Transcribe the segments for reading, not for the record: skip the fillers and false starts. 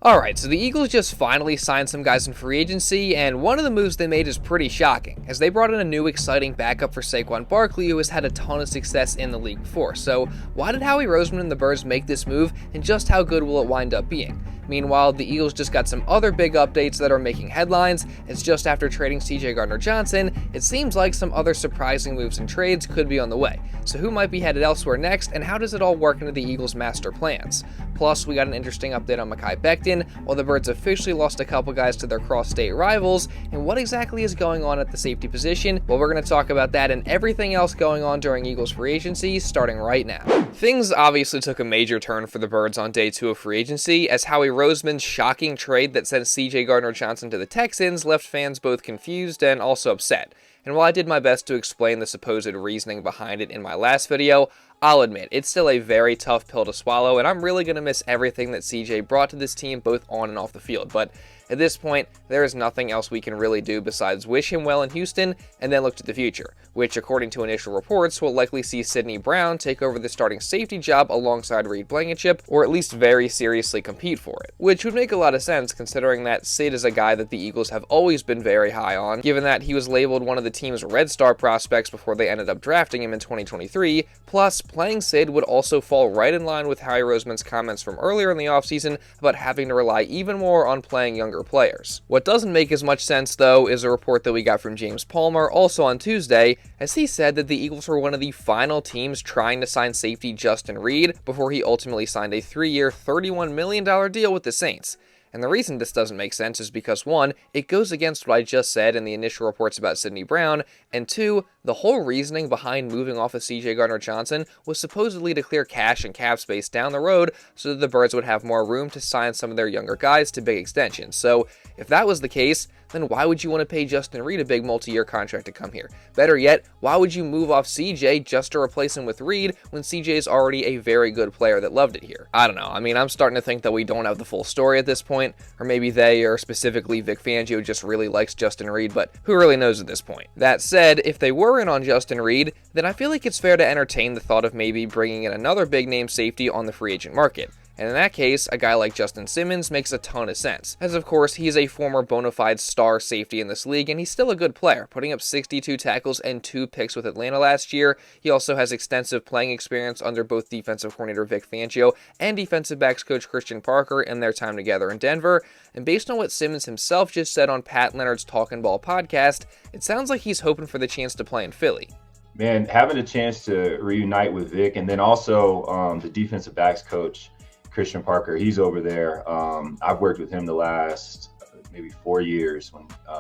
Alright, so the Eagles just finally signed some guys in free agency, and one of the moves they made is pretty shocking, as they brought in a new exciting backup for Saquon Barkley who has had a ton of success in the league before. So why did Howie Roseman and the Birds make this move, and just how good will it wind up being? Meanwhile, the Eagles just got some other big updates that are making headlines, as just after trading CJ Gardner Johnson, it seems like some other surprising moves and trades could be on the way. So who might be headed elsewhere next, and how does it all work into the Eagles' master plans? Plus, we got an interesting update on Mekhi Becton, while the Birds officially lost a couple guys to their cross-state rivals, and what exactly is going on at the safety position? Well, we're going to talk about that and everything else going on during Eagles free agency, starting right now. Things obviously took a major turn for the Birds on day 2 of free agency, as Howie Roseman's shocking trade that sent CJ Gardner Johnson to the Texans left fans both confused and also upset. And while I did my best to explain the supposed reasoning behind it in my last video, I'll admit, it's still a very tough pill to swallow, and I'm really going to miss everything that CJ brought to this team both on and off the field. But at this point, there is nothing else we can really do besides wish him well in Houston and then look to the future, which according to initial reports will likely see Sidney Brown take over the starting safety job alongside Reed Blankenship, or at least very seriously compete for it, which would make a lot of sense considering that Sid is a guy that the Eagles have always been very high on, given that he was labeled one of the team's Red Star prospects before they ended up drafting him in 2023, plus playing Sid would also fall right in line with Howie Roseman's comments from earlier in the offseason about having to rely even more on playing younger players. What doesn't make as much sense, though, is a report that we got from James Palmer also on Tuesday, as he said that the Eagles were one of the final teams trying to sign safety Justin Reed before he ultimately signed a 3-year, $31 million deal with the Saints. And the reason this doesn't make sense is because 1, it goes against what I just said in the initial reports about Sidney Brown, and 2, the whole reasoning behind moving off of CJ Gardner Johnson was supposedly to clear cash and cap space down the road so that the Birds would have more room to sign some of their younger guys to big extensions. So if that was the case, then why would you want to pay Justin Reed a big multi-year contract to come here? Better yet, why would you move off CJ just to replace him with Reed when CJ is already a very good player that loved it here? I don't know. I mean, I'm starting to think that we don't have the full story at this point, or maybe they, or specifically Vic Fangio, just really likes Justin Reed, but who really knows at this point? That said, if they were in on Justin Reed, then I feel like it's fair to entertain the thought of maybe bringing in another big name safety on the free agent market. And in that case, a guy like Justin Simmons makes a ton of sense, as of course he is a former bona fide star safety in this league, and he's still a good player, putting up 62 tackles and 2 picks with Atlanta last year. He also has extensive playing experience under both defensive coordinator Vic Fangio and defensive backs coach Christian Parker in their time together in Denver, and based on what Simmons himself just said on Pat Leonard's Talkin' Ball podcast, it sounds like he's hoping for the chance to play in Philly. Man, having a chance to reunite with Vic, and then also the defensive backs coach Christian Parker, he's over there. I've worked with him the last maybe 4 years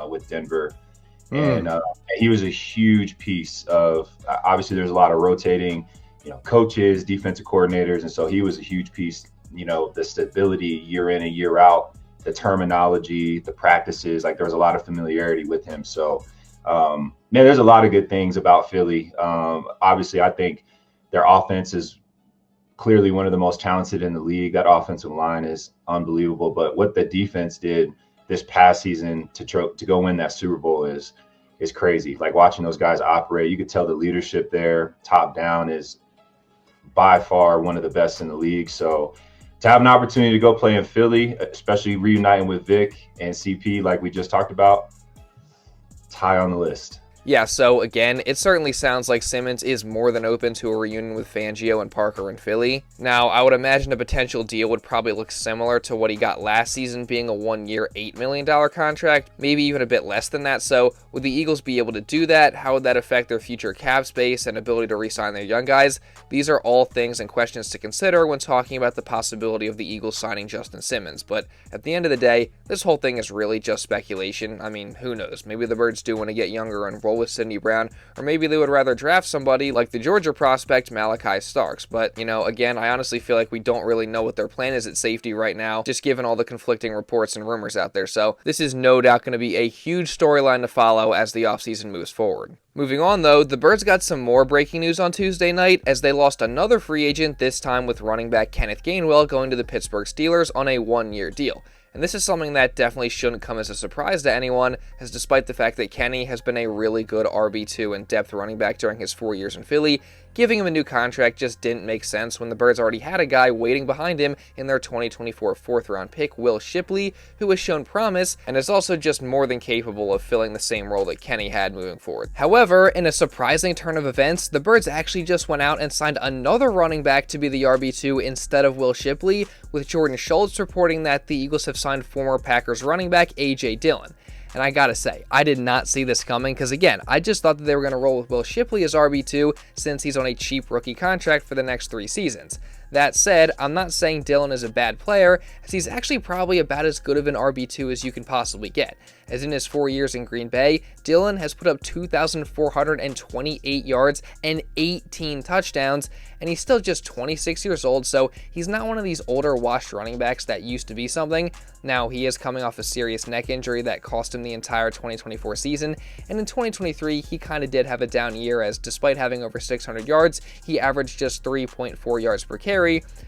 with Denver, and he was a huge piece of. Obviously, there's a lot of rotating, coaches, defensive coordinators, and so he was a huge piece. The stability year in and year out, the terminology, the practices. Like there was a lot of familiarity with him. So, man, there's a lot of good things about Philly. Obviously, I think their offense is clearly one of the most talented in the league. That offensive line is unbelievable. But what the defense did this past season to go win that Super Bowl is crazy. Like watching those guys operate, you could tell the leadership there, top down, is by far one of the best in the league. So to have an opportunity to go play in Philly, especially reuniting with Vic and CP, like we just talked about, it's high on the list. Yeah, so again, it certainly sounds like Simmons is more than open to a reunion with Fangio and Parker in Philly. Now, I would imagine a potential deal would probably look similar to what he got last season, being a 1-year, $8 million contract, maybe even a bit less than that. So would the Eagles be able to do that? How would that affect their future cap space and ability to re-sign their young guys? These are all things and questions to consider when talking about the possibility of the Eagles signing Justin Simmons. But at the end of the day, this whole thing is really just speculation. I mean, who knows? Maybe the Birds do want to get younger and roll with Sidney Brown, or maybe they would rather draft somebody like the Georgia prospect Malachi Starks. But, again, I honestly feel like we don't really know what their plan is at safety right now, just given all the conflicting reports and rumors out there. So this is no doubt going to be a huge storyline to follow as the offseason moves forward. Moving on, though, the Birds got some more breaking news on Tuesday night as they lost another free agent, this time with running back Kenneth Gainwell going to the Pittsburgh Steelers on a 1-year deal. And this is something that definitely shouldn't come as a surprise to anyone, as despite the fact that Kenny has been a really good RB2 and depth running back during his 4 years in Philly, giving him a new contract just didn't make sense when the Birds already had a guy waiting behind him in their 2024 4th-round pick, Will Shipley, who has shown promise and is also just more than capable of filling the same role that Kenny had moving forward. However, in a surprising turn of events, the Birds actually just went out and signed another running back to be the RB2 instead of Will Shipley, with Jordan Schultz reporting that the Eagles have signed former Packers running back AJ Dillon. And I gotta say, I did not see this coming because, again, I just thought that they were going to roll with Will Shipley as RB2 since he's on a cheap rookie contract for the next 3 seasons. That said, I'm not saying Dillon is a bad player, as he's actually probably about as good of an RB2 as you can possibly get, as in his 4 years in Green Bay, Dillon has put up 2,428 yards and 18 touchdowns, and he's still just 26 years old, so he's not one of these older washed running backs that used to be something. Now, he is coming off a serious neck injury that cost him the entire 2024 season, and in 2023, he kind of did have a down year, as despite having over 600 yards, he averaged just 3.4 yards per carry,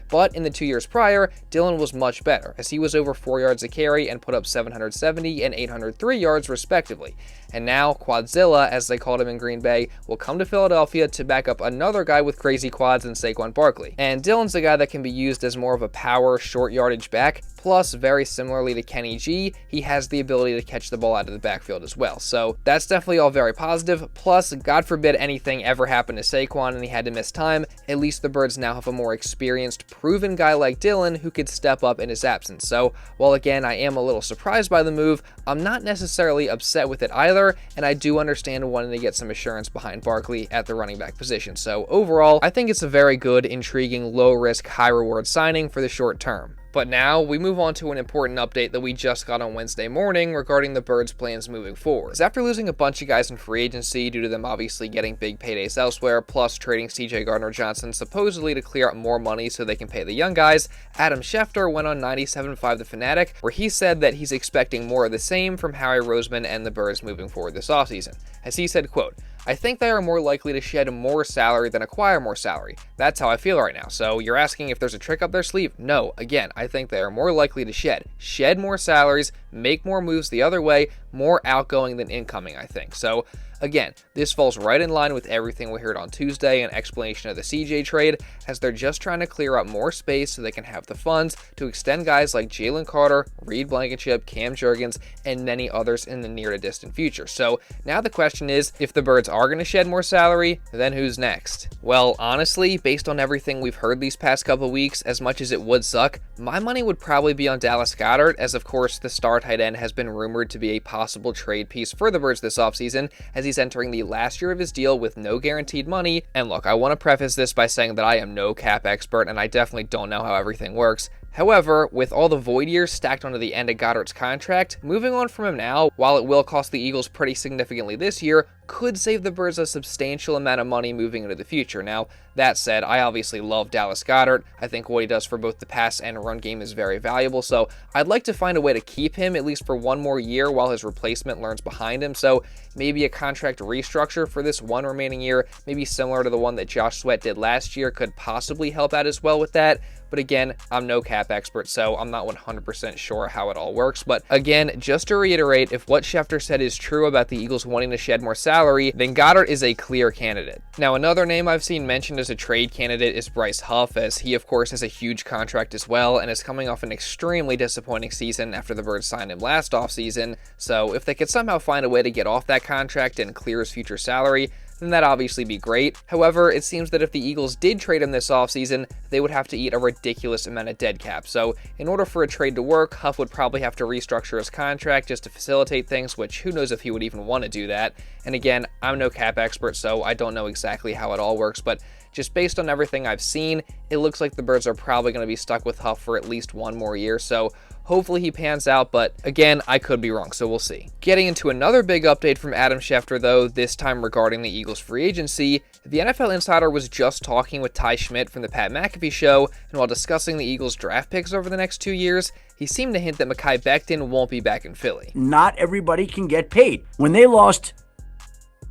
but in the 2 years prior, Dillon was much better, as he was over 4 yards a carry and put up 770 and 803 yards respectively. And now, Quadzilla, as they called him in Green Bay, will come to Philadelphia to back up another guy with crazy quads in Saquon Barkley. And Dillon's a guy that can be used as more of a power, short yardage back, plus, very similarly to Kenny G, he has the ability to catch the ball out of the backfield as well. So that's definitely all very positive. Plus, God forbid anything ever happened to Saquon and he had to miss time, at least the Birds now have a more experienced, proven guy like Dillon who could step up in his absence. So while again, I am a little surprised by the move, I'm not necessarily upset with it either, and I do understand wanting to get some assurance behind Barkley at the running back position. So overall, I think it's a very good, intriguing, low-risk, high-reward signing for the short term. But now, we move on to an important update that we just got on Wednesday morning regarding the Birds' plans moving forward. As after losing a bunch of guys in free agency due to them obviously getting big paydays elsewhere, plus trading CJ Gardner Johnson supposedly to clear up more money so they can pay the young guys, Adam Schefter went on 97.5 The Fanatic, where he said that he's expecting more of the same from Howie Roseman and the Birds moving forward this offseason. As he said, quote, "I think they are more likely to shed more salary than acquire more salary. That's how I feel right now. So you're asking if there's a trick up their sleeve? No. Again, I think they are more likely to shed more salaries, make more moves the other way, more outgoing than incoming, I think." So again, this falls right in line with everything we heard on Tuesday, an explanation of the CJ trade, as they're just trying to clear up more space so they can have the funds to extend guys like Jalen Carter, Reed Blankenship, Cam Jurgens, and many others in the near to distant future. So now the question is, if the Birds are going to shed more salary, then who's next? Well, honestly, based on everything we've heard these past couple weeks, as much as it would suck, my money would probably be on Dallas Goedert, as of course the star tight end has been rumored to be a possible trade piece for the Birds this offseason, as he's entering the last year of his deal with no guaranteed money. And look, I want to preface this by saying that I am no cap expert and I definitely don't know how everything works. However, with all the void years stacked onto the end of Goedert's contract, moving on from him now, while it will cost the Eagles pretty significantly this year, could save the Birds a substantial amount of money moving into the future. Now, that said, I obviously love Dallas Goedert. I think what he does for both the pass and run game is very valuable, so I'd like to find a way to keep him at least for one more year while his replacement learns behind him. So maybe a contract restructure for this one remaining year, maybe similar to the one that Josh Sweat did last year, could possibly help out as well with that. But again, I'm no cap expert, so I'm not 100% sure how it all works. But again, just to reiterate, if what Schefter said is true about the Eagles wanting to shed more salary, then Goedert is a clear candidate. Now, another name I've seen mentioned as a trade candidate is Bryce Huff, as he of course has a huge contract as well and is coming off an extremely disappointing season after the Birds signed him last offseason. So if they could somehow find a way to get off that contract and clear his future salary, then that'd obviously be great. However, it seems that if the Eagles did trade him this offseason, they would have to eat a ridiculous amount of dead cap. So in order for a trade to work, Huff would probably have to restructure his contract just to facilitate things, which who knows if he would even want to do that. And again, I'm no cap expert, so I don't know exactly how it all works, but just based on everything I've seen, it looks like the Birds are probably going to be stuck with Huff for at least one more year. So hopefully he pans out, but again, I could be wrong, so we'll see. Getting into another big update from Adam Schefter, though, this time regarding the Eagles free agency, the NFL Insider was just talking with Ty Schmidt from the Pat McAfee Show, and while discussing the Eagles draft picks over the next 2 years, he seemed to hint that Mekhi Becton won't be back in Philly. Not everybody can get paid. When they lost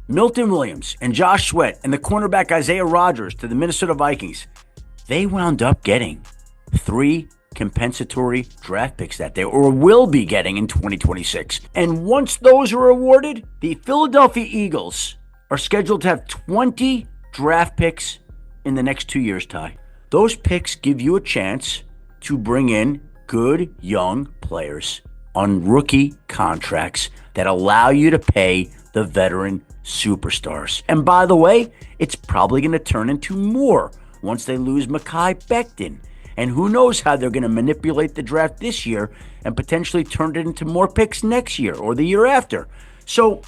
Milton Williams and Josh Sweat and the cornerback Isaiah Rodgers to the Minnesota Vikings, they wound up getting 3 compensatory draft picks that day, or will be getting in 2026. And once those are awarded, the Philadelphia Eagles are scheduled to have 20 draft picks in the next 2 years, Ty. Those picks give you a chance to bring in good young players on rookie contracts that allow you to pay the veteran superstars. And by the way, it's probably going to turn into more once they lose Mekhi Becton. And who knows how they're going to manipulate the draft this year and potentially turn it into more picks next year or the year after. So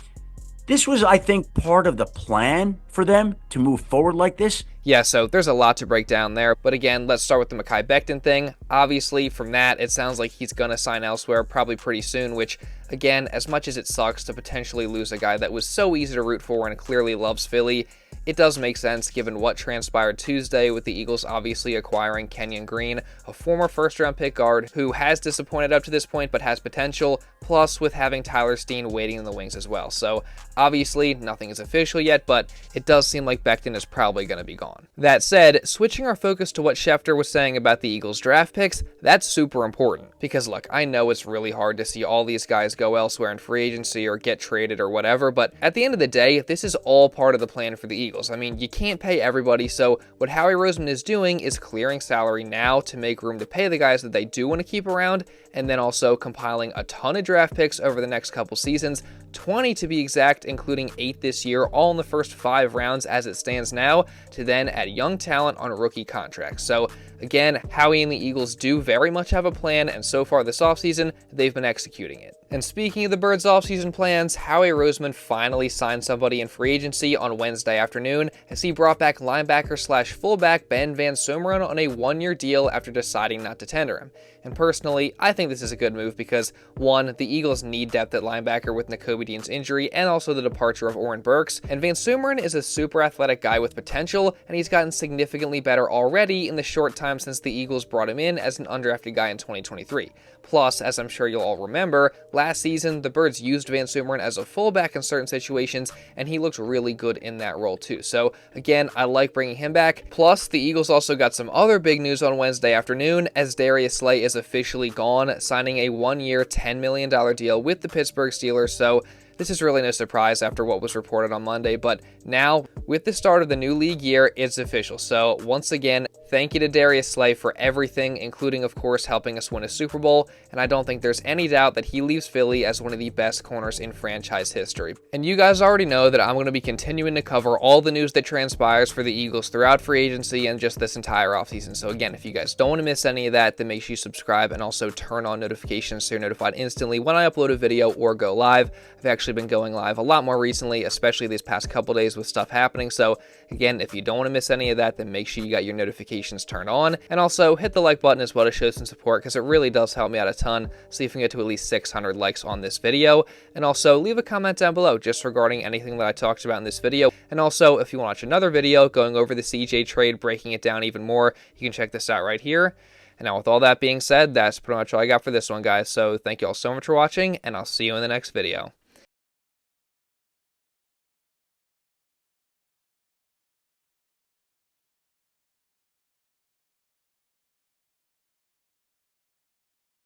this was, I think, part of the plan for them to move forward like this. Yeah, so there's a lot to break down there, but again, let's start with the Mekhi Becton thing. Obviously, from that, it sounds like he's going to sign elsewhere probably pretty soon, which, again, as much as it sucks to potentially lose a guy that was so easy to root for and clearly loves Philly, it does make sense given what transpired Tuesday with the Eagles obviously acquiring Kenyon Green, a former first-round pick guard who has disappointed up to this point but has potential, plus with having Tyler Steen waiting in the wings as well. So obviously, nothing is official yet, but it does seem like Becton is probably going to be gone. That said, switching our focus to what Schefter was saying about the Eagles draft picks, that's super important. Because look, I know it's really hard to see all these guys go elsewhere in free agency or get traded or whatever, but at the end of the day, this is all part of the plan for the Eagles. I mean, you can't pay everybody, so what Howie Roseman is doing is clearing salary now to make room to pay the guys that they do want to keep around, and then also compiling a ton of draft picks over the next couple seasons, 20 to be exact, including 8 this year, all in the first 5 rounds as it stands now, to then add young talent on rookie contracts. So again, Howie and the Eagles do very much have a plan, and so far this offseason, they've been executing it. And speaking of the Birds' offseason plans, Howie Roseman finally signed somebody in free agency on Wednesday afternoon as he brought back linebacker/fullback Ben VanSumeren on a 1-year deal after deciding not to tender him. And personally, I think this is a good move because, one, the Eagles need depth at linebacker with Nakobe Dean's injury and also the departure of Oren Burks, and VanSumeren is a super athletic guy with potential, and he's gotten significantly better already in the short time since the Eagles brought him in as an undrafted guy in 2023. Plus, as I'm sure you'll all remember, last season, the Birds used VanSumeren as a fullback in certain situations, and he looked really good in that role too. So again, I like bringing him back. Plus, the Eagles also got some other big news on Wednesday afternoon as Darius Slay is officially gone, signing a 1-year, $10 million deal with the Pittsburgh Steelers. So this is really no surprise after what was reported on Monday, but now, with the start of the new league year, it's official. So once again, thank you to Darius Slay for everything, including, of course, helping us win a Super Bowl, and I don't think there's any doubt that he leaves Philly as one of the best corners in franchise history. And you guys already know that I'm going to be continuing to cover all the news that transpires for the Eagles throughout free agency and just this entire offseason. So again, if you guys don't want to miss any of that, then make sure you subscribe and also turn on notifications so you're notified instantly when I upload a video or go live. I've actually been going live a lot more recently, especially these past couple days with stuff happening. So again, if you don't want to miss any of that, then make sure you got your notifications turned on, and also hit the like button as well to show some support because it really does help me out a ton. See if we can get to at least 600 likes on this video, and also leave a comment down below just regarding anything that I talked about in this video. And also, if you want to watch another video going over the CJ trade, breaking it down even more, you can check this out right here. And now with all that being said, that's pretty much all I got for this one, guys. So thank you all so much for watching, and I'll see you in the next video.